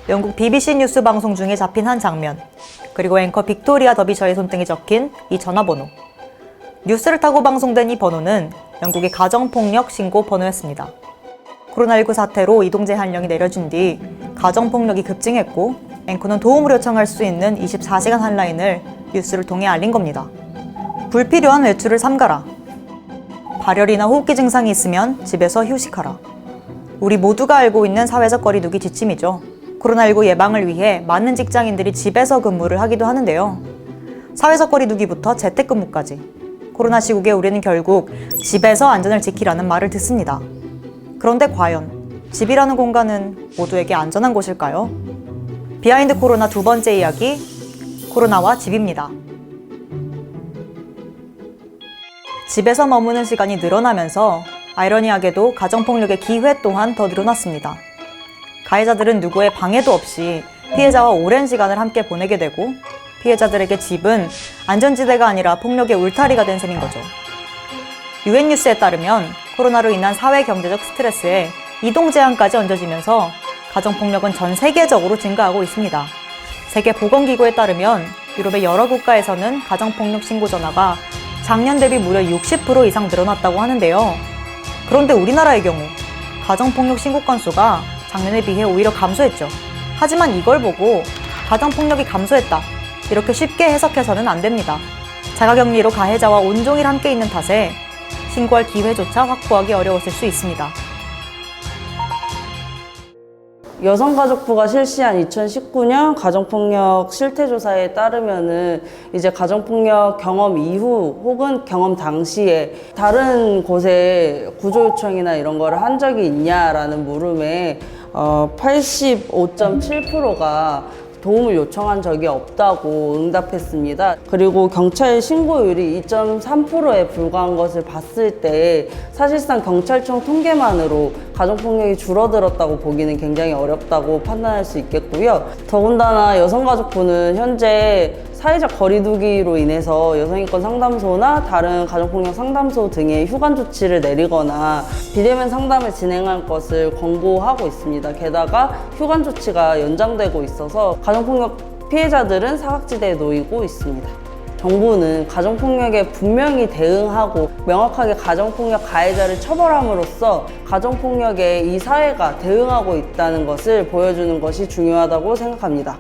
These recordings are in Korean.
영국 BBC 뉴스 방송 중에 잡힌 한 장면, 그리고 앵커 빅토리아 더비셔의 손등에 적힌 이 전화번호. 뉴스를 타고 방송된 이 번호는 영국의 가정폭력 신고 번호였습니다. 코로나19 사태로 이동 제한령이 내려진 뒤 가정폭력이 급증했고 앵커는 도움을 요청할 수 있는 24시간 한라인을 뉴스를 통해 알린 겁니다. 불필요한 외출을 삼가라. 발열이나 호흡기 증상이 있으면 집에서 휴식하라. 우리 모두가 알고 있는 사회적 거리두기 지침이죠. 코로나19 예방을 위해 많은 직장인들이 집에서 근무를 하기도 하는데요. 사회적 거리두기부터 재택근무까지. 코로나 시국에 우리는 결국 집에서 안전을 지키라는 말을 듣습니다. 그런데 과연 집이라는 공간은 모두에게 안전한 곳일까요? 비하인드 코로나 두 번째 이야기, 코로나와 집입니다. 집에서 머무는 시간이 늘어나면서 아이러니하게도 가정폭력의 기회 또한 더 늘어났습니다. 가해자들은 누구의 방해도 없이 피해자와 오랜 시간을 함께 보내게 되고 피해자들에게 집은 안전지대가 아니라 폭력의 울타리가 된 셈인 거죠. UN 뉴스에 따르면 코로나로 인한 사회 경제적 스트레스에 이동 제한까지 얹어지면서 가정폭력은 전 세계적으로 증가하고 있습니다. 세계보건기구에 따르면 유럽의 여러 국가에서는 가정폭력 신고 전화가 작년 대비 무려 60% 이상 늘어났다고 하는데요. 그런데 우리나라의 경우 가정폭력 신고 건수가 작년에 비해 오히려 감소했죠. 하지만 이걸 보고 가정폭력이 감소했다, 이렇게 쉽게 해석해서는 안 됩니다. 자가격리로 가해자와 온종일 함께 있는 탓에 신고할 기회조차 확보하기 어려웠을 수 있습니다. 여성가족부가 실시한 2019년 가정폭력 실태조사에 따르면은 이제 가정폭력 경험 이후 혹은 경험 당시에 다른 곳에 구조 요청이나 이런 거를 한 적이 있냐라는 물음에 85.7%가 도움을 요청한 적이 없다고 응답했습니다. 그리고 경찰 신고율이 2.3%에 불과한 것을 봤을 때 사실상 경찰청 통계만으로 가정폭력이 줄어들었다고 보기는 굉장히 어렵다고 판단할 수 있겠고요. 더군다나 여성가족부는 현재 사회적 거리두기로 인해서 여성인권 상담소나 다른 가정폭력 상담소 등의 휴관 조치를 내리거나 비대면 상담을 진행할 것을 권고하고 있습니다. 게다가 휴관 조치가 연장되고 있어서 가정폭력 피해자들은 사각지대에 놓이고 있습니다. 정부는 가정폭력에 분명히 대응하고 명확하게 가정폭력 가해자를 처벌함으로써 가정폭력에 이 사회가 대응하고 있다는 것을 보여주는 것이 중요하다고 생각합니다.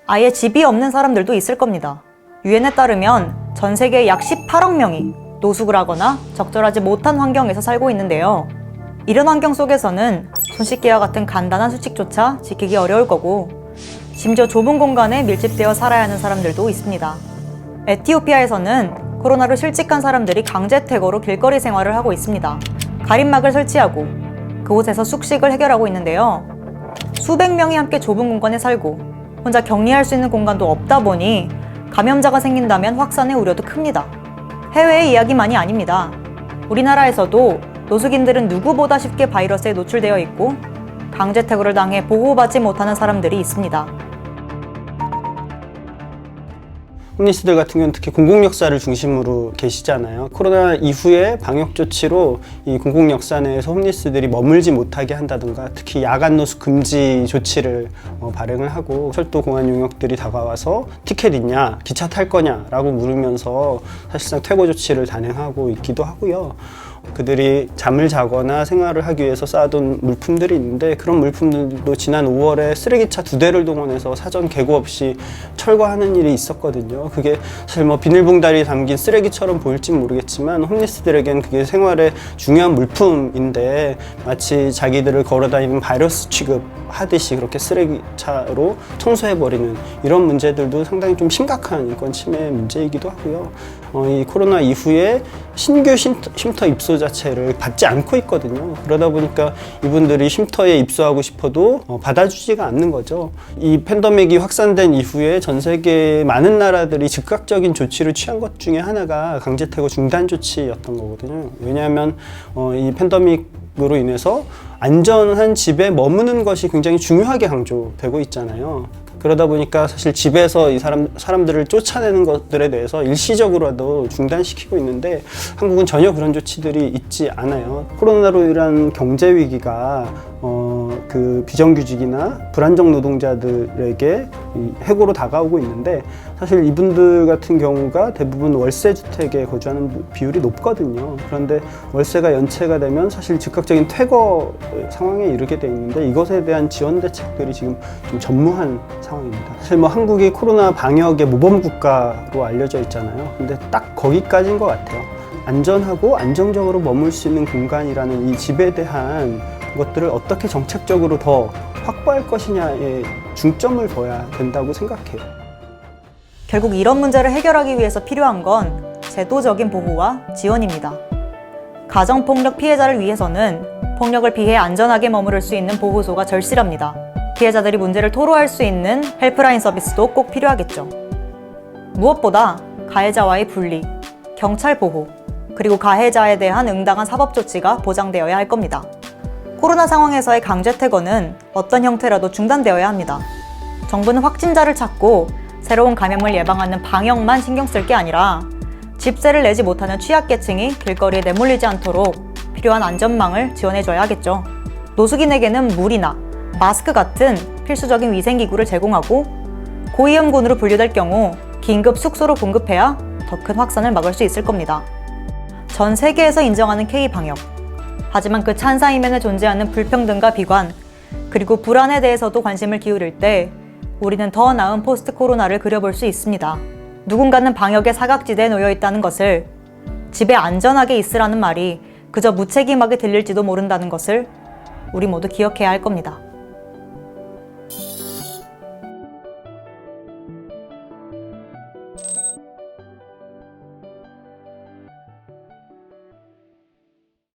아예 집이 없는 사람들도 있을 겁니다. 유엔에 따르면 전 세계 약 18억 명이 노숙을 하거나 적절하지 못한 환경에서 살고 있는데요. 이런 환경 속에서는 손 씻기와 같은 간단한 수칙조차 지키기 어려울 거고 심지어 좁은 공간에 밀집되어 살아야 하는 사람들도 있습니다. 에티오피아에서는 코로나로 실직한 사람들이 강제퇴거로 길거리 생활을 하고 있습니다. 가림막을 설치하고 그곳에서 숙식을 해결하고 있는데요. 수백 명이 함께 좁은 공간에 살고 혼자 격리할 수 있는 공간도 없다 보니 감염자가 생긴다면 확산의 우려도 큽니다. 해외의 이야기만이 아닙니다. 우리나라에서도 노숙인들은 누구보다 쉽게 바이러스에 노출되어 있고 강제퇴거를 당해 보호받지 못하는 사람들이 있습니다. 홈리스들 같은 경우는 특히 공공역사를 중심으로 계시잖아요. 코로나 이후에 방역 조치로 이 공공역사 내에서 홈리스들이 머물지 못하게 한다든가 특히 야간 노숙 금지 조치를 발행을 하고 철도 공안 용역들이 다가와서 티켓 있냐, 기차 탈 거냐 라고 물으면서 사실상 퇴거 조치를 단행하고 있기도 하고요. 그들이 잠을 자거나 생활을 하기 위해서 쌓아둔 물품들이 있는데 그런 물품들도 지난 5월에 쓰레기차 2대를 동원해서 사전 계고 없이 철거하는 일이 있었거든요. 그게 사실 뭐 비닐봉다리 담긴 쓰레기처럼 보일진 모르겠지만 홈리스들에겐 그게 생활의 중요한 물품인데 마치 자기들을 걸어다니는 바이러스 취급하듯이 그렇게 쓰레기차로 청소해버리는 이런 문제들도 상당히 좀 심각한 인권 침해 문제이기도 하고요. 이 코로나 이후에 신규 쉼터 입소 자체를 받지 않고 있거든요. 그러다 보니까 이분들이 쉼터에 입소하고 싶어도 받아주지가 않는 거죠. 이 팬데믹이 확산된 이후에 전 세계 많은 나라들이 즉각적인 조치를 취한 것 중에 하나가 강제퇴거 중단 조치였던 거거든요. 왜냐하면 이 팬데믹으로 인해서 안전한 집에 머무는 것이 굉장히 중요하게 강조되고 있잖아요. 그러다 보니까 사실 집에서 이 사람들을 쫓아내는 것들에 대해서 일시적으로라도 중단시키고 있는데 한국은 전혀 그런 조치들이 있지 않아요. 코로나로 인한 경제 위기가 그 비정규직이나 불안정 노동자들에게 이 해고로 다가오고 있는데, 사실 이분들 같은 경우가 대부분 월세 주택에 거주하는 비율이 높거든요. 그런데 월세가 연체가 되면 사실 즉각적인 퇴거 상황에 이르게 돼 있는데, 이것에 대한 지원 대책들이 지금 좀 전무한 상황입니다. 사실 뭐 한국이 코로나 방역의 모범 국가로 알려져 있잖아요. 근데 딱 거기까지인 것 같아요. 안전하고 안정적으로 머물 수 있는 공간이라는 이 집에 대한 것들을 어떻게 정책적으로 더 확보할 것이냐에 중점을 둬야 된다고 생각해요. 결국 이런 문제를 해결하기 위해서 필요한 건 제도적인 보호와 지원입니다. 가정폭력 피해자를 위해서는 폭력을 피해 안전하게 머무를 수 있는 보호소가 절실합니다. 피해자들이 문제를 토로할 수 있는 헬프라인 서비스도 꼭 필요하겠죠. 무엇보다 가해자와의 분리, 경찰 보호, 그리고 가해자에 대한 응당한 사법 조치가 보장되어야 할 겁니다. 코로나 상황에서의 강제 퇴거는 어떤 형태라도 중단되어야 합니다. 정부는 확진자를 찾고 새로운 감염을 예방하는 방역만 신경 쓸 게 아니라 집세를 내지 못하는 취약계층이 길거리에 내몰리지 않도록 필요한 안전망을 지원해줘야 하겠죠. 노숙인에게는 물이나 마스크 같은 필수적인 위생기구를 제공하고, 고위험군으로 분류될 경우 긴급 숙소로 공급해야 더 큰 확산을 막을 수 있을 겁니다. 전 세계에서 인정하는 K-방역. 하지만 그 찬사 이면에 존재하는 불평등과 비관, 그리고 불안에 대해서도 관심을 기울일 때 우리는 더 나은 포스트 코로나를 그려볼 수 있습니다. 누군가는 방역의 사각지대에 놓여 있다는 것을, 집에 안전하게 있으라는 말이 그저 무책임하게 들릴지도 모른다는 것을 우리 모두 기억해야 할 겁니다.